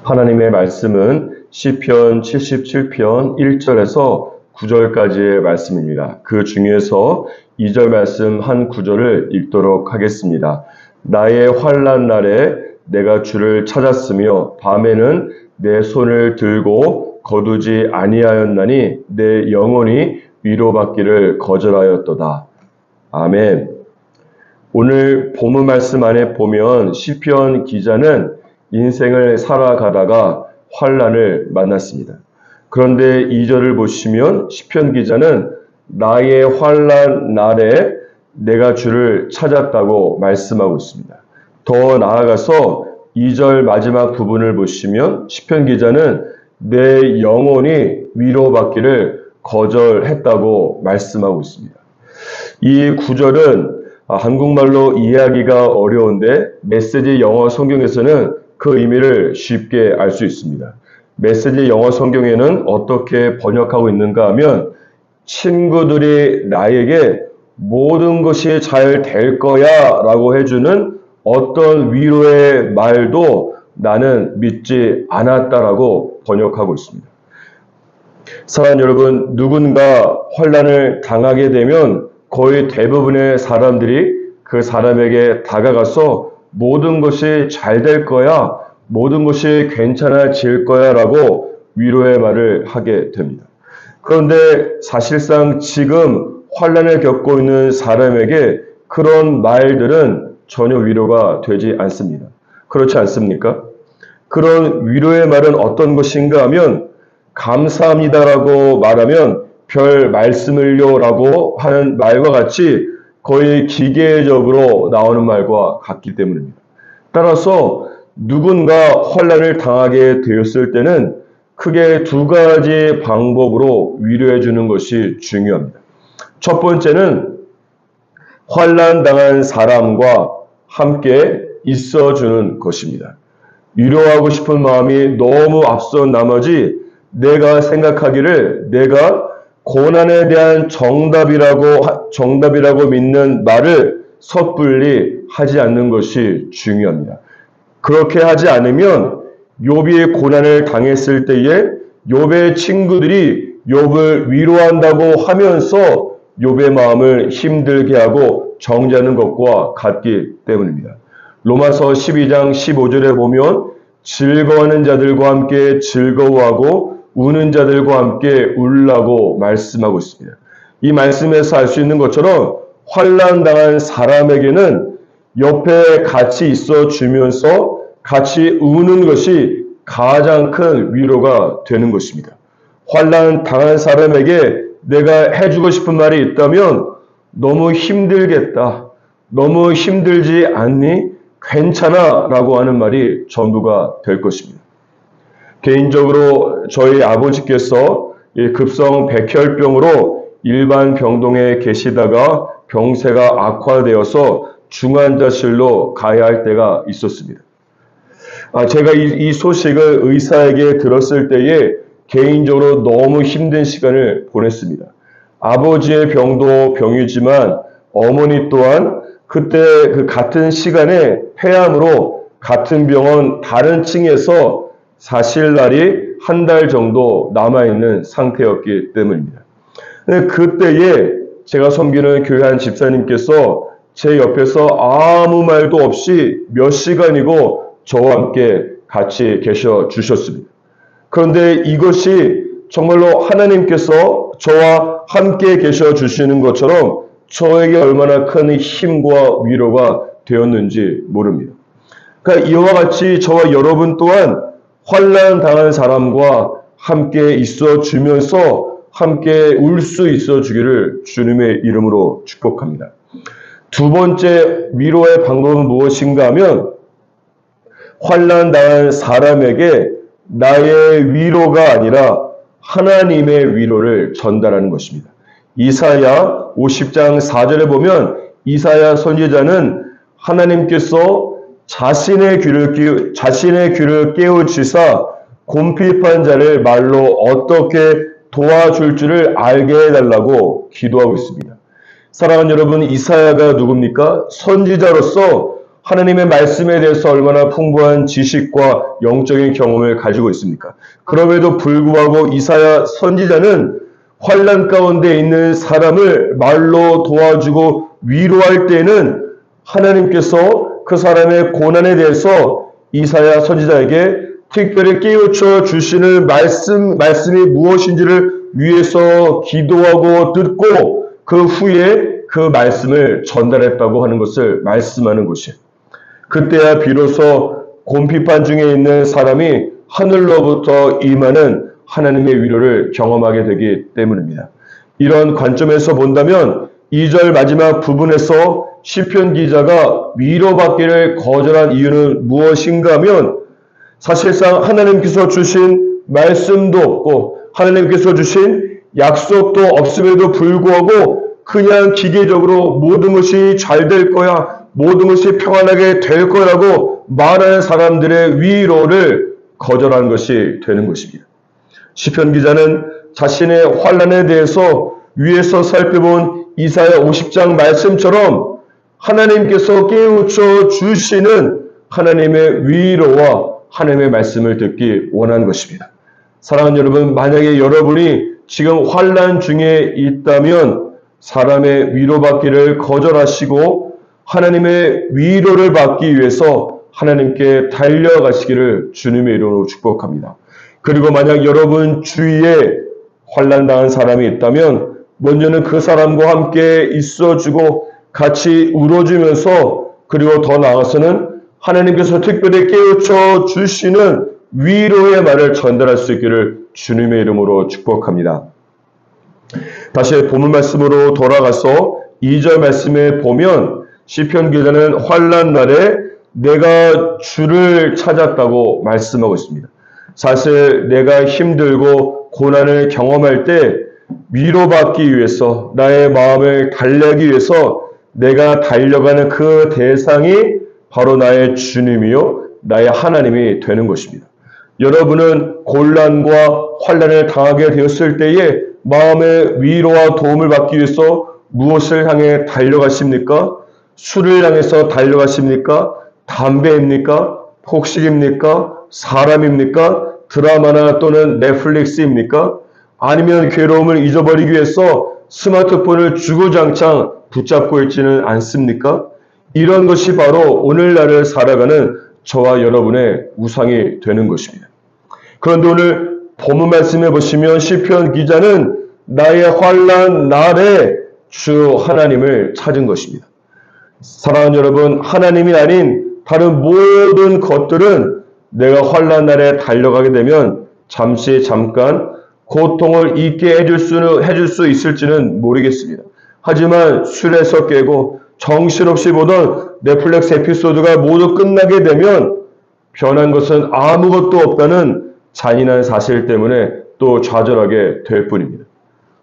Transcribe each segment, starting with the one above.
하나님의 말씀은 시편 77편 1절에서 9절까지의 말씀입니다. 그 중에서 2절 말씀 한 구절을 읽도록 하겠습니다. 나의 환난 날에 내가 주를 찾았으며 밤에는 내 손을 들고 거두지 아니하였나니 내 영혼이 위로받기를 거절하였도다. 아멘. 오늘 본문 말씀 안에 보면 시편 기자는 인생을 살아가다가 환난을 만났습니다. 그런데 2절을 보시면 시편 기자는 나의 환난 날에 내가 주를 찾았다고 말씀하고 있습니다. 더 나아가서 2절 마지막 부분을 보시면 시편 기자는 내 영혼이 위로받기를 거절했다고 말씀하고 있습니다. 이 구절은 한국말로 이해하기가 어려운데 메시지 영어 성경에서는 그 의미를 쉽게 알 수 있습니다. 메시지 영어 성경에는 어떻게 번역하고 있는가 하면 친구들이 나에게 모든 것이 잘 될 거야 라고 해주는 어떤 위로의 말도 나는 믿지 않았다라고 번역하고 있습니다. 사랑하는 여러분, 누군가 환난을 당하게 되면 거의 대부분의 사람들이 그 사람에게 다가가서 모든 것이 잘 될 거야, 모든 것이 괜찮아질 거야 라고 위로의 말을 하게 됩니다. 그런데 사실상 지금 환난을 겪고 있는 사람에게 그런 말들은 전혀 위로가 되지 않습니다. 그렇지 않습니까? 그런 위로의 말은 어떤 것인가 하면 감사합니다라고 말하면 별 말씀을요 라고 하는 말과 같이 거의 기계적으로 나오는 말과 같기 때문입니다. 따라서 누군가 환난을 당하게 되었을 때는 크게 두 가지 방법으로 위로해 주는 것이 중요합니다. 첫 번째는 환난 당한 사람과 함께 있어주는 것입니다. 위로하고 싶은 마음이 너무 앞선 나머지 내가 생각하기를 내가 고난에 대한 정답이라고 믿는 말을 섣불리 하지 않는 것이 중요합니다. 그렇게 하지 않으면 욥이 고난을 당했을 때에 욥의 친구들이 욥을 위로한다고 하면서 욥의 마음을 힘들게 하고 정죄하는 것과 같기 때문입니다. 로마서 12장 15절에 보면 즐거워하는 자들과 함께 즐거워하고 우는 자들과 함께 울라고 말씀하고 있습니다. 이 말씀에서 알 수 있는 것처럼 환난 당한 사람에게는 옆에 같이 있어 주면서 같이 우는 것이 가장 큰 위로가 되는 것입니다. 환난 당한 사람에게 내가 해주고 싶은 말이 있다면 너무 힘들겠다. 너무 힘들지 않니? 괜찮아 라고 하는 말이 전부가 될 것입니다. 개인적으로 저희 아버지께서 급성 백혈병으로 일반 병동에 계시다가 병세가 악화되어서 중환자실로 가야 할 때가 있었습니다. 제가 이 소식을 의사에게 들었을 때에 개인적으로 너무 힘든 시간을 보냈습니다. 아버지의 병도 병이지만 어머니 또한 그때 그 같은 시간에 폐암으로 같은 병원 다른 층에서 사실 날이 한 달 정도 남아있는 상태였기 때문입니다. 그때에 제가 섬기는 교회 한 집사님께서 제 옆에서 아무 말도 없이 몇 시간이고 저와 함께 같이 계셔 주셨습니다. 그런데 이것이 정말로 하나님께서 저와 함께 계셔 주시는 것처럼 저에게 얼마나 큰 힘과 위로가 되었는지 모릅니다. 그러니까 이와 같이 저와 여러분 또한 환난 당한 사람과 함께 있어 주면서 함께 울 수 있어 주기를 주님의 이름으로 축복합니다. 두 번째 위로의 방법은 무엇인가 하면 환난 당한 사람에게 나의 위로가 아니라 하나님의 위로를 전달하는 것입니다. 이사야 50장 4절에 보면 이사야 선지자는 하나님께서 자신의 귀를 깨우치사 곰핍한 자를 말로 어떻게 도와줄 줄을 알게 해달라고 기도하고 있습니다. 사랑하는 여러분, 이사야가 누굽니까? 선지자로서 하나님의 말씀에 대해서 얼마나 풍부한 지식과 영적인 경험을 가지고 있습니까? 그럼에도 불구하고 이사야 선지자는 환난 가운데 있는 사람을 말로 도와주고 위로할 때는 하나님께서 그 사람의 고난에 대해서 이사야 선지자에게 특별히 깨우쳐 주시는 말씀이 무엇인지를 위해서 기도하고 듣고 그 후에 그 말씀을 전달했다고 하는 것을 말씀하는 것이에요. 그때야 비로소 곰핍한 중에 있는 사람이 하늘로부터 임하는 하나님의 위로를 경험하게 되기 때문입니다. 이런 관점에서 본다면 2절 마지막 부분에서 시편 기자가 위로받기를 거절한 이유는 무엇인가 하면 사실상 하나님께서 주신 말씀도 없고 하나님께서 주신 약속도 없음에도 불구하고 그냥 기계적으로 모든 것이 잘 될 거야, 모든 것이 평안하게 될 거라고 말하는 사람들의 위로를 거절한 것이 되는 것입니다. 시편 기자는 자신의 환난에 대해서 위에서 살펴본 이사야 50장 말씀처럼 하나님께서 깨우쳐 주시는 하나님의 위로와 하나님의 말씀을 듣기 원하는 것입니다. 사랑하는 여러분, 만약에 여러분이 지금 환난 중에 있다면 사람의 위로받기를 거절하시고 하나님의 위로를 받기 위해서 하나님께 달려가시기를 주님의 이름으로 축복합니다. 그리고 만약 여러분 주위에 환난당한 사람이 있다면 먼저는 그 사람과 함께 있어주고 같이 울어주면서 그리고 더 나아가서는 하나님께서 특별히 깨우쳐 주시는 위로의 말을 전달할 수 있기를 주님의 이름으로 축복합니다. 다시 본문 말씀으로 돌아가서 2절 말씀에 보면 시편 기자는 환난 날에 내가 주를 찾았다고 말씀하고 있습니다. 사실 내가 힘들고 고난을 경험할 때 위로받기 위해서 나의 마음을 달래기 위해서 내가 달려가는 그 대상이 바로 나의 주님이요 나의 하나님이 되는 것입니다. 여러분은 곤란과 환난을 당하게 되었을 때에 마음의 위로와 도움을 받기 위해서 무엇을 향해 달려가십니까? 술을 향해서 달려가십니까? 담배입니까? 폭식입니까? 사람입니까? 드라마나 또는 넷플릭스입니까? 아니면 괴로움을 잊어버리기 위해서 스마트폰을 주구장창 붙잡고 있지는 않습니까? 이런 것이 바로 오늘날을 살아가는 저와 여러분의 우상이 되는 것입니다. 그런데 오늘 본문 말씀해 보시면 시편 기자는 나의 환난 날에 주 하나님을 찾은 것입니다. 사랑하는 여러분, 하나님이 아닌 다른 모든 것들은 내가 환난 날에 달려가게 되면 잠깐 고통을 잊게 해줄 수 있을지는 모르겠습니다. 하지만 술에서 깨고 정신없이 보던 넷플릭스 에피소드가 모두 끝나게 되면 변한 것은 아무것도 없다는 잔인한 사실 때문에 또 좌절하게 될 뿐입니다.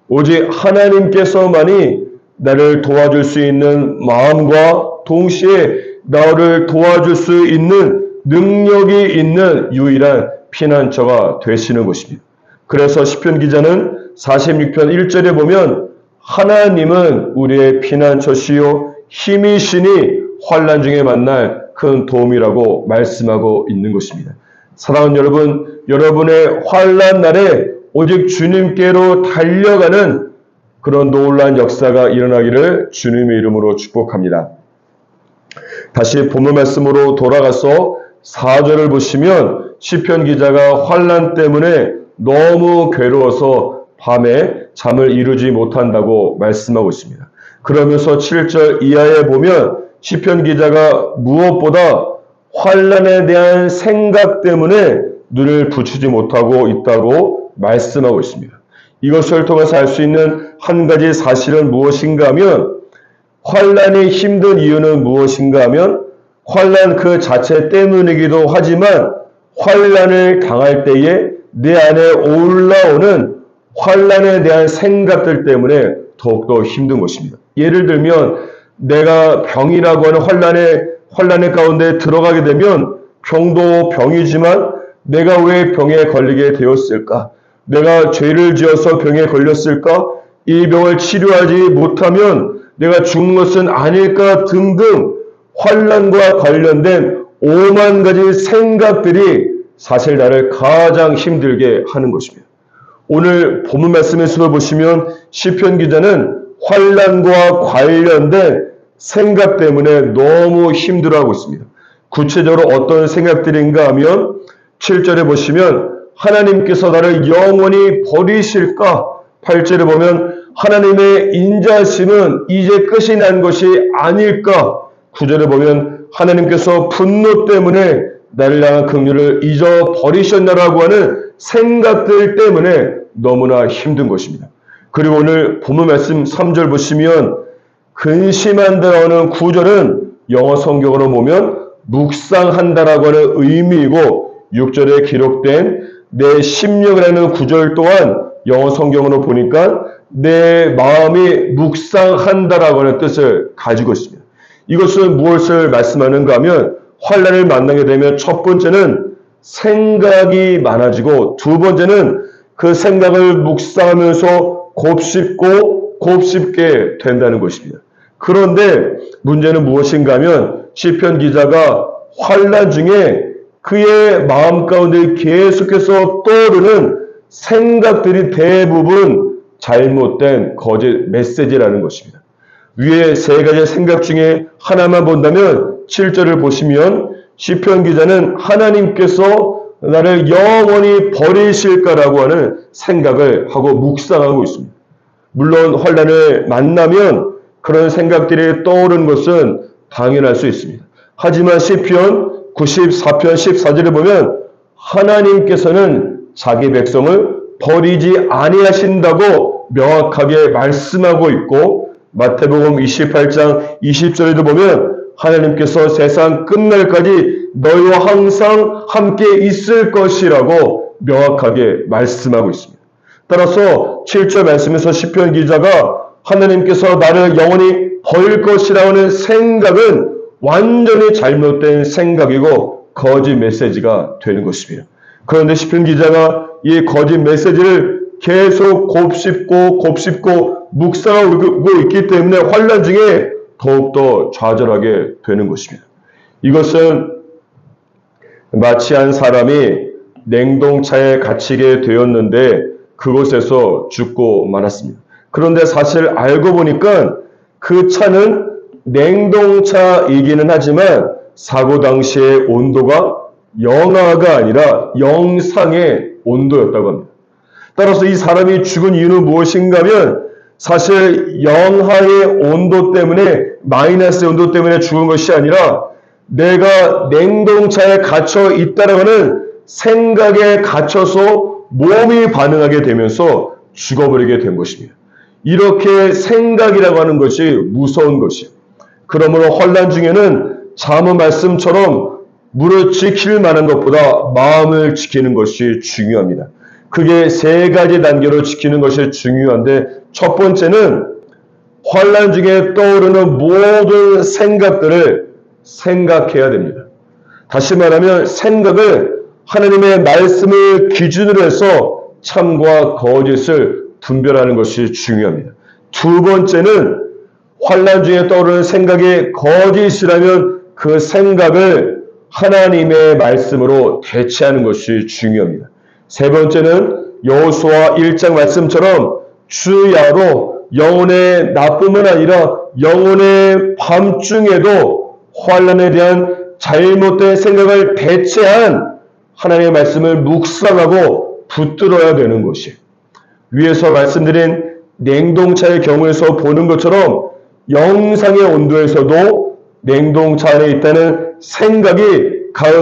오직 하나님께서만이 나를 도와줄 수 있는 마음과 동시에 나를 도와줄 수 있는 능력이 있는 유일한 피난처가 되시는 것입니다. 그래서 시편 기자는 46편 1절에 보면 하나님은 우리의 피난처시요 힘이시니 환난 중에 만날 큰 도움이라고 말씀하고 있는 것입니다. 사랑하는 여러분, 여러분의 환난 날에 오직 주님께로 달려가는 그런 놀라운 역사가 일어나기를 주님의 이름으로 축복합니다. 다시 본문 말씀으로 돌아가서 4절을 보시면 시편 기자가 환난 때문에 너무 괴로워서 밤에 잠을 이루지 못한다고 말씀하고 있습니다. 그러면서 7절 이하에 보면 시편 기자가 무엇보다 환난에 대한 생각 때문에 눈을 붙이지 못하고 있다고 말씀하고 있습니다. 이것을 통해서 알 수 있는 한 가지 사실은 무엇인가 하면 환난이 힘든 이유는 무엇인가 하면 환난 그 자체 때문이기도 하지만 환난을 당할 때에 내 안에 올라오는 환난에 대한 생각들 때문에 더욱더 힘든 것입니다. 예를 들면 내가 병이라고 하는 환난의 가운데 들어가게 되면 병도 병이지만 내가 왜 병에 걸리게 되었을까? 내가 죄를 지어서 병에 걸렸을까? 이 병을 치료하지 못하면 내가 죽는 것은 아닐까 등등 환난과 관련된 오만 가지 생각들이 사실 나를 가장 힘들게 하는 것입니다. 오늘 본문 말씀에서 보시면 시편 기자는 환난과 관련된 생각 때문에 너무 힘들어하고 있습니다. 구체적으로 어떤 생각들인가 하면 7절에 보시면 하나님께서 나를 영원히 버리실까? 8절에 보면 하나님의 인자심은 이제 끝이 난 것이 아닐까? 9절에 보면 하나님께서 분노 때문에 나를 향한 긍휼을 잊어버리셨나라고 하는 생각들 때문에 너무나 힘든 것입니다. 그리고 오늘 본문 말씀 3절 보시면 근심한다라는 구절은 영어 성경으로 보면 묵상한다라고 하는 의미이고 6절에 기록된 내 심령이라는 구절 또한 영어 성경으로 보니까 내 마음이 묵상한다라고 하는 뜻을 가지고 있습니다. 이것은 무엇을 말씀하는가 하면 환난을 만나게 되면 첫 번째는 생각이 많아지고 두 번째는 그 생각을 묵상하면서 곱씹게 된다는 것입니다. 그런데 문제는 무엇인가 하면 시편 기자가 환난 중에 그의 마음 가운데 계속해서 떠오르는 생각들이 대부분 잘못된 거짓 메시지라는 것입니다. 위에 세 가지 생각 중에 하나만 본다면 7절을 보시면 시편 기자는 하나님께서 나를 영원히 버리실까라고 하는 생각을 하고 묵상하고 있습니다. 물론 환난을 만나면 그런 생각들이 떠오르는 것은 당연할 수 있습니다. 하지만 시편 94편 14절을 보면 하나님께서는 자기 백성을 버리지 아니하신다고 명확하게 말씀하고 있고 마태복음 28장 20절에도 보면 하나님께서 세상 끝날까지 너희와 항상 함께 있을 것이라고 명확하게 말씀하고 있습니다. 따라서 7절 말씀에서 시편 기자가 하나님께서 나를 영원히 버릴 것이라는 생각은 완전히 잘못된 생각이고 거짓 메시지가 되는 것입니다. 그런데 시편 기자가 이 거짓 메시지를 계속 곱씹고 묵상하고 있기 때문에 환난 중에 더욱더 좌절하게 되는 것입니다. 이것은 마치 한 사람이 냉동차에 갇히게 되었는데 그곳에서 죽고 말았습니다. 그런데 사실 알고 보니까 그 차는 냉동차이기는 하지만 사고 당시의 온도가 영하가 아니라 영상의 온도였다고 합니다. 따라서 이 사람이 죽은 이유는 무엇인가 하면 사실 영하의 온도 때문에 마이너스의 온도 때문에 죽은 것이 아니라 내가 냉동차에 갇혀 있다라고 하는 생각에 갇혀서 몸이 반응하게 되면서 죽어버리게 된 것입니다. 이렇게 생각이라고 하는 것이 무서운 것이에요. 그러므로 환난 중에는 잠언 말씀처럼 무릇 지킬 만한 것보다 마음을 지키는 것이 중요합니다. 그게 세 가지 단계로 지키는 것이 중요한데 첫 번째는 환난 중에 떠오르는 모든 생각들을 생각해야 됩니다. 다시 말하면 생각을 하나님의 말씀을 기준으로 해서 참과 거짓을 분별하는 것이 중요합니다. 두 번째는 환난 중에 떠오르는 생각이 거짓이라면 그 생각을 하나님의 말씀으로 대체하는 것이 중요합니다. 세 번째는 여호수아 1장 말씀처럼 주야로 영혼의 나뿐만 아니라 영혼의 밤중에도 환난에 대한 잘못된 생각을 대체한 하나님의 말씀을 묵상하고 붙들어야 되는 것이에요. 위에서 말씀드린 냉동차의 경우에서 보는 것처럼 영상의 온도에서도 냉동차 안에 있다는 생각이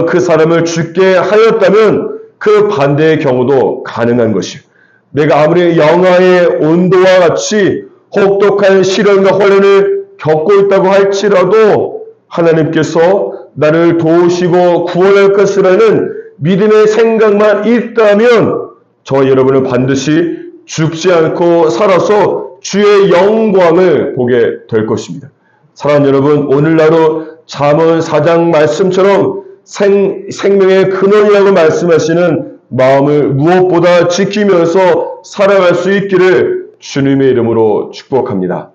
그 사람을 죽게 하였다면 그 반대의 경우도 가능한 것이에요. 내가 아무리 영하의 온도와 같이 혹독한 시련과 혼란을 겪고 있다고 할지라도 하나님께서 나를 도우시고 구원할 것이라는 믿음의 생각만 있다면 저와 여러분은 반드시 죽지 않고 살아서 주의 영광을 보게 될 것입니다. 사랑하는 여러분, 오늘날로 잠언 4장 말씀처럼 생명의 근원이라고 말씀하시는 마음을 무엇보다 지키면서 살아갈 수 있기를 주님의 이름으로 축복합니다.